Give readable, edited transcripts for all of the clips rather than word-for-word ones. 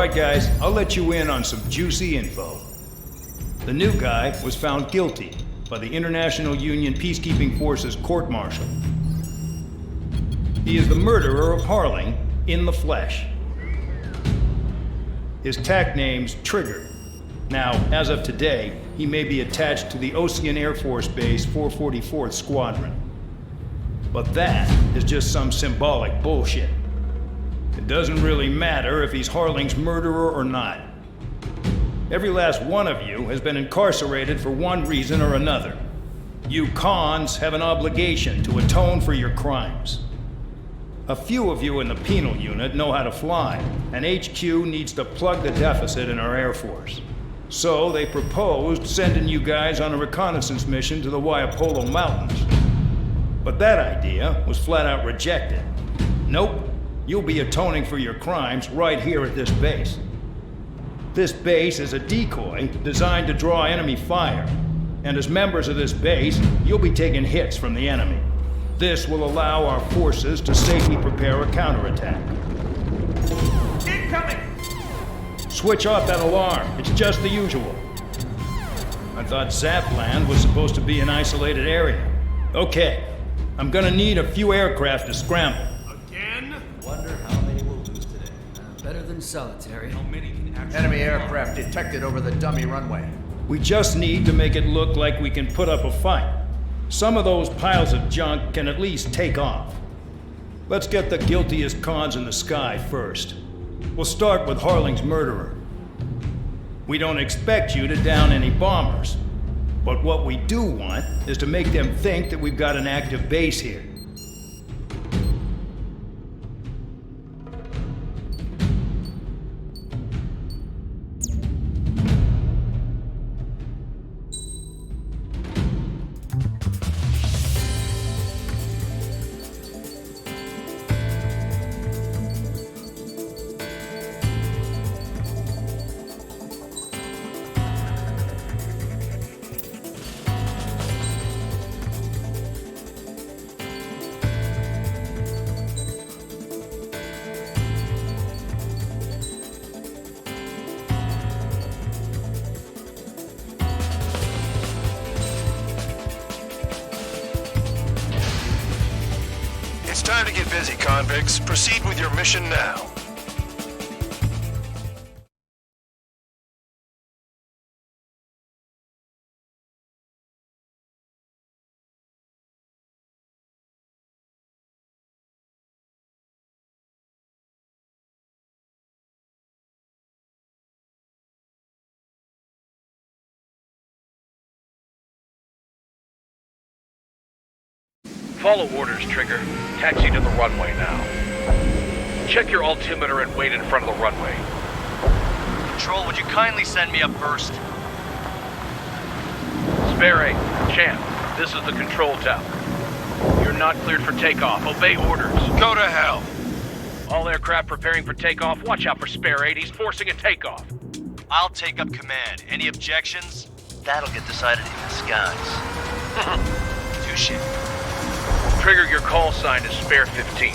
Alright guys, I'll let you in on some juicy info. The new guy was found guilty by the International Union Peacekeeping Forces court-martial. He is the murderer of Harling in the flesh. His tag name's Trigger. Now, as of today, he may be attached to the Ocean Air Force Base 444th Squadron. But that is just some symbolic bullshit. It doesn't really matter if he's Harling's murderer or not. Every last one of you has been incarcerated for one reason or another. You cons have an obligation to atone for your crimes. A few of you in the penal unit know how to fly, and HQ needs to plug the deficit in our Air Force. So they proposed sending you guys on a reconnaissance mission to the Waiapolo Mountains. But that idea was flat out rejected. Nope, you'll be atoning for your crimes right here at this base. This base is a decoy designed to draw enemy fire, and as members of this base, you'll be taking hits from the enemy. This will allow our forces to safely prepare a counterattack. Incoming! Switch off that alarm. It's just the usual. I thought Zapland was supposed to be an isolated area. Okay, I'm gonna need a few aircraft to scramble. Again? Wonder how many we'll lose today. Better than solitary. How many can actually... Enemy aircraft detected over the dummy runway. We just need to make it look like we can put up a fight. Some of those piles of junk can at least take off. Let's get the guiltiest cons in the sky first. We'll start with Harling's murderer. We don't expect you to down any bombers, but what we do want is to make them think that we've got an active base here. It's time to get busy, convicts. Proceed with your mission now. Follow orders, Trigger. Taxi to the runway now. Check your altimeter and wait in front of the runway. Control, would you kindly send me up first? Spare 8, Champ, this is the control tower. You're not cleared for takeoff. Obey orders. Go to hell. All aircraft preparing for takeoff. Watch out for Spare 8. He's forcing a takeoff. I'll take up command. Any objections? That'll get decided in the skies. Touche. Trigger, your call sign is Spare 15.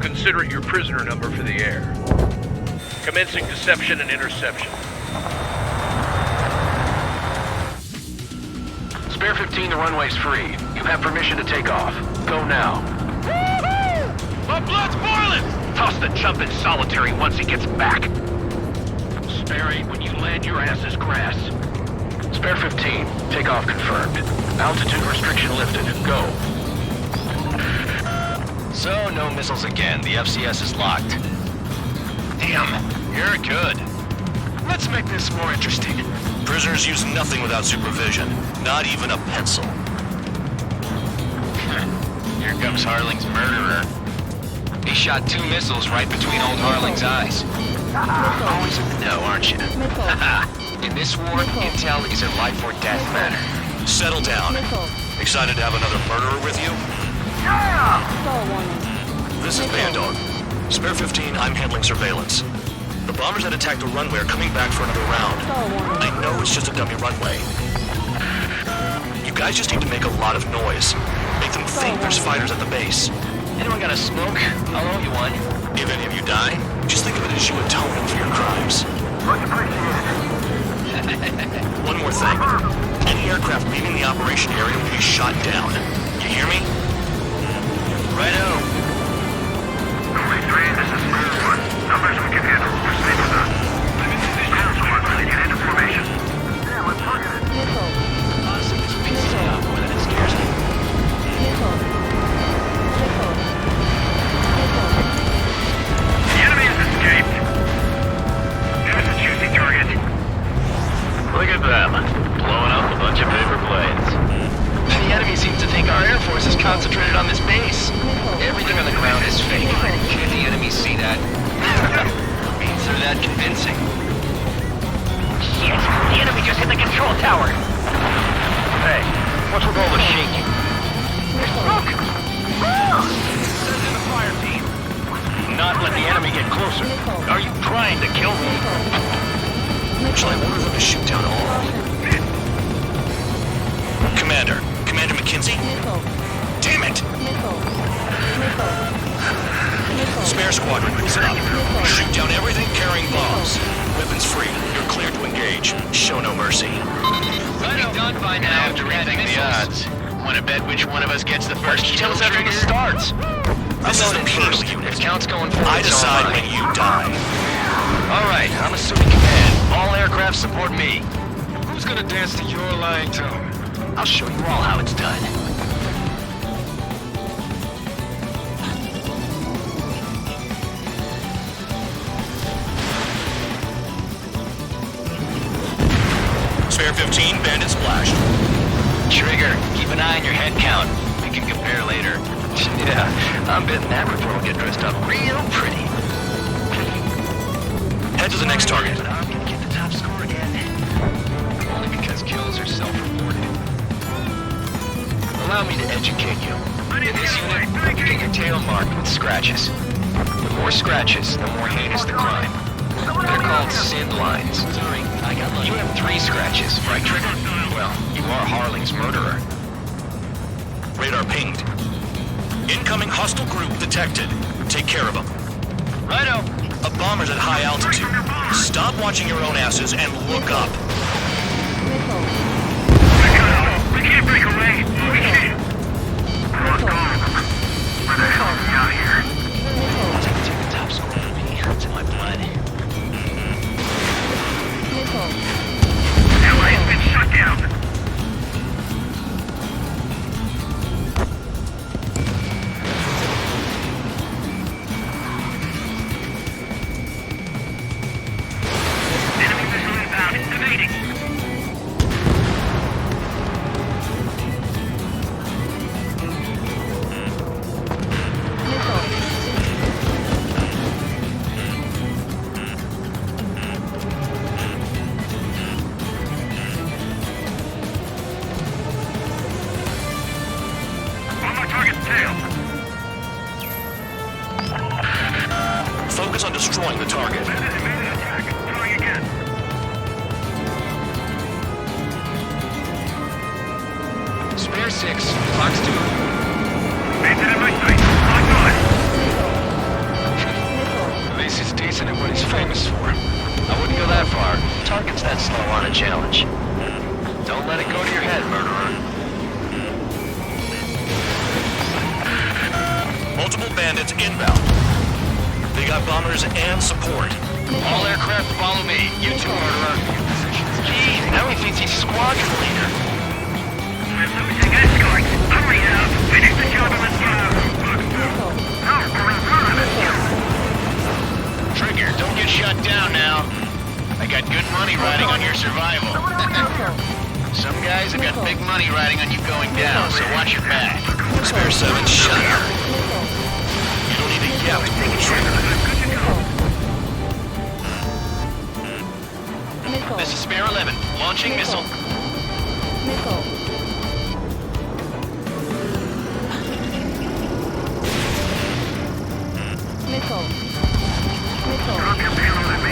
Consider it your prisoner number for the air. Commencing deception and interception. Spare 15, the runway's free. You have permission to take off. Go now. Woo-hoo! My blood's boiling! Toss the chump in solitary once he gets back. Spare 8, when you land, your ass is grass. Spare 15, takeoff confirmed. Altitude restriction lifted. Go. So, no missiles again. The FCS is locked. Damn, You're good. let's make this more interesting. Prisoners use nothing without supervision, not even a pencil. Here comes Harling's murderer. He shot 2 missiles right between old Harling's eyes. Always in the know, aren't you? In this war, intel is a life or death matter. Settle down. Excited to have another murderer with you? This is Bandog. Spare 15, I'm handling surveillance. The bombers that attacked the runway are coming back for another round. I know it's just a dummy runway. You guys just need to make a lot of noise. Make them think there's fighters at the base. Anyone got a smoke? I'll owe you one. If any of you die, just think of it as you atoning for your crimes. One more thing. Any aircraft leaving the operation area will be shot down. You hear me? Righto. Only 3, this is Square 1. Numbers we can handle. Proceed with us. Square 1, get into formation. Yeah, let's target it. Honestly, this pisses me off more than it scares me. The enemy has escaped. Here's a juicy target. Look at them, blowing up a bunch of paper planes. The enemy seems to think our Air Force is concentrated on this base. Everything on the ground is fake. Can't the enemy see that? Means they're that convincing. Shit, the enemy just hit the control tower. Hey, what's with all the shaking? Look! Send in the fire team. Not let the enemy get closer. Are you trying to kill me? Shall I order them to shoot down all? Commander McKinsey? Damn it! Spare squadron, listen up. Shoot down everything carrying bombs. Weapons free. You're cleared to engage. Show no mercy. Be done by now. Have to rethink the odds. Want to bet which one of us gets the first kill Tell us after trigger? the starts. This is the I'm penal first. unit. Counts going forward. I decide when you die. All right, I'm assuming command. All aircraft support me. Who's gonna dance to your lying tone? I'll show you all how it's done. Spare 15, bandit splashed. Trigger, keep an eye on your head count. We can compare later. Yeah, I'm betting that report will get dressed up real pretty. Head to the next target. I'm gonna get the top score again. Only because kills are self-reported. Allow me to educate you. In this unit, you get your tail marked with scratches. The more scratches, the more heinous the crime. They're called sin lines. Sorry, I got lucky. You have 3 scratches, right, Trigger? Well, you are Harling's murderer. Radar pinged. Incoming hostile group detected. Take care of them. Righto. A bomber's at high altitude. Stop watching your own asses and look up. We can't break away. We can't. We're gone. Where the hell are we out here? Take the top score from me. It's in my blood. Ally has been shut down. Enemy missile inbound. Evading. On my target's tail. Focus on destroying the target. Immediate attack. Trying again. Spare 6, Fox 2. Bandit in my sight. Locked on. At least he's decent at what he's famous for. I wouldn't go that far. Target's that slow on a challenge. Don't let it go to your head, murderer. Multiple bandits inbound. They got bombers and support. All aircraft follow me. You too, murderer. Gee, now he thinks he's squadron leader. We're losing escort. Hurry up. Finish the job and let's go. No, we're in front of it. Trigger, don't get shut down now. I got good money riding on your survival. Some guys have got big money riding on you going down, so watch your back. Spare 7, shut up. You don't need to yell to pull the trigger. This is Spare 11, launching missile.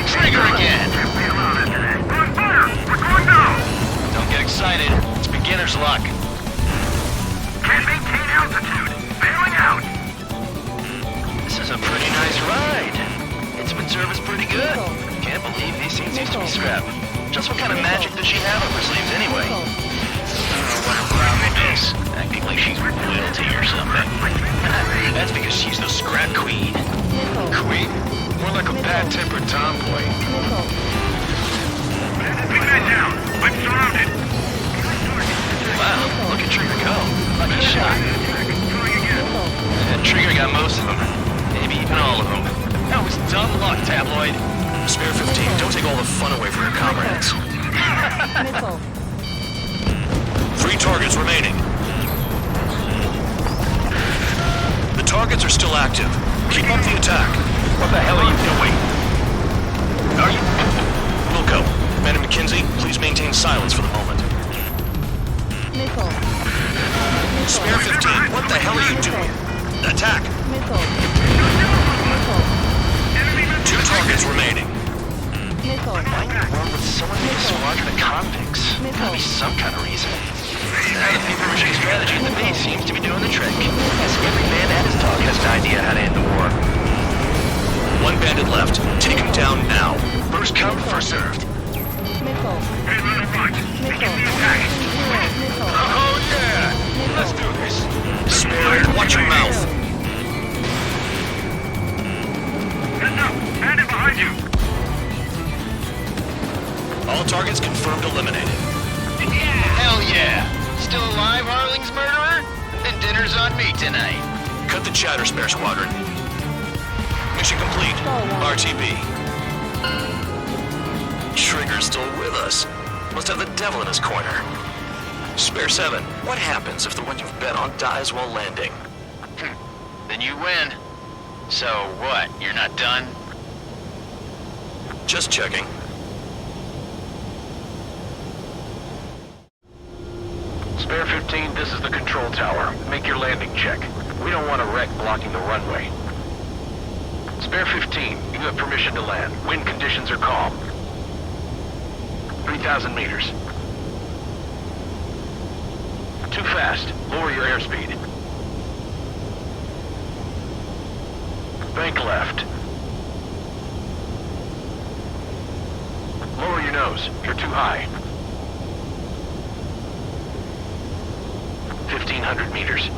Trigger again! We're on fire! We're going down! Don't get excited, it's beginner's luck. Can't maintain altitude. Bailing out. have? Just what kind of magic does she have up her sleeves anyway? I don't know what her problem is. Acting like she's royalty or something. That's because she's the scrap queen. Queen? More like a bad-tempered tomboy. Big man down. I'm surrounded. Wow, look at Trigger go. Lucky shot. Trigger got most of them. Maybe even all of them. That was dumb luck, Tabloid. Spare 15, don't take all the fun away from your comrades. 3 targets remaining. The targets are still active. Keep up the attack. What the hell are you doing? Are you? Wilco, Man and McKinsey, please maintain silence for the moment. Spare 15, what the hell are you doing? Attack! 2 targets remaining. Why in the world would someone make a squadron of convicts? Gotta be some kind of reason. Now the paper-mache strategy at the base seems to be doing the trick. Guess every man and his dog has an idea how to end the war. 1 bandit left. Take him down now. First come, first served. Hey, let it run. Begin the attack. Oh, yeah! Let's do this. Spare, watch your mouth. Heads up. Bandit behind you. All targets confirmed eliminated. Hell yeah! Still alive, Harling's murderer? Then dinner's on me tonight. Cut the chatter, Spare Squadron. Mission complete. RTB. Trigger's still with us. Must have the devil in his corner. Spare 7, what happens if the one you've bet on dies while landing? Then you win. So what, you're not done? Just checking. Spare 15, this is the control tower. Make your landing check. We don't want a wreck blocking the runway. Spare 15, you have permission to land. Wind conditions are calm. 3,000 meters. Too fast. Lower your airspeed. Bank left. Lower your nose. You're too high. 1,500 meters.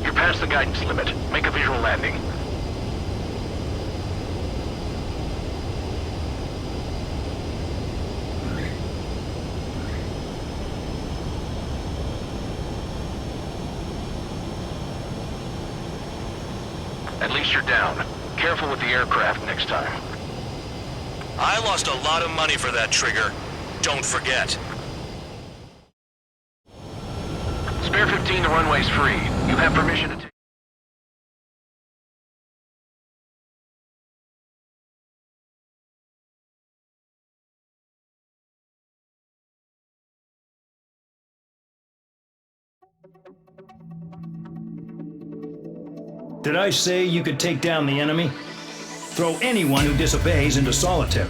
You're past the guidance limit. Make a visual landing. At least you're down. Careful with the aircraft next time. I lost a lot of money for that, Trigger. Don't forget. Spare 15, the runway's free. You have permission to take... Did I say you could take down the enemy? Throw anyone who disobeys into solitary.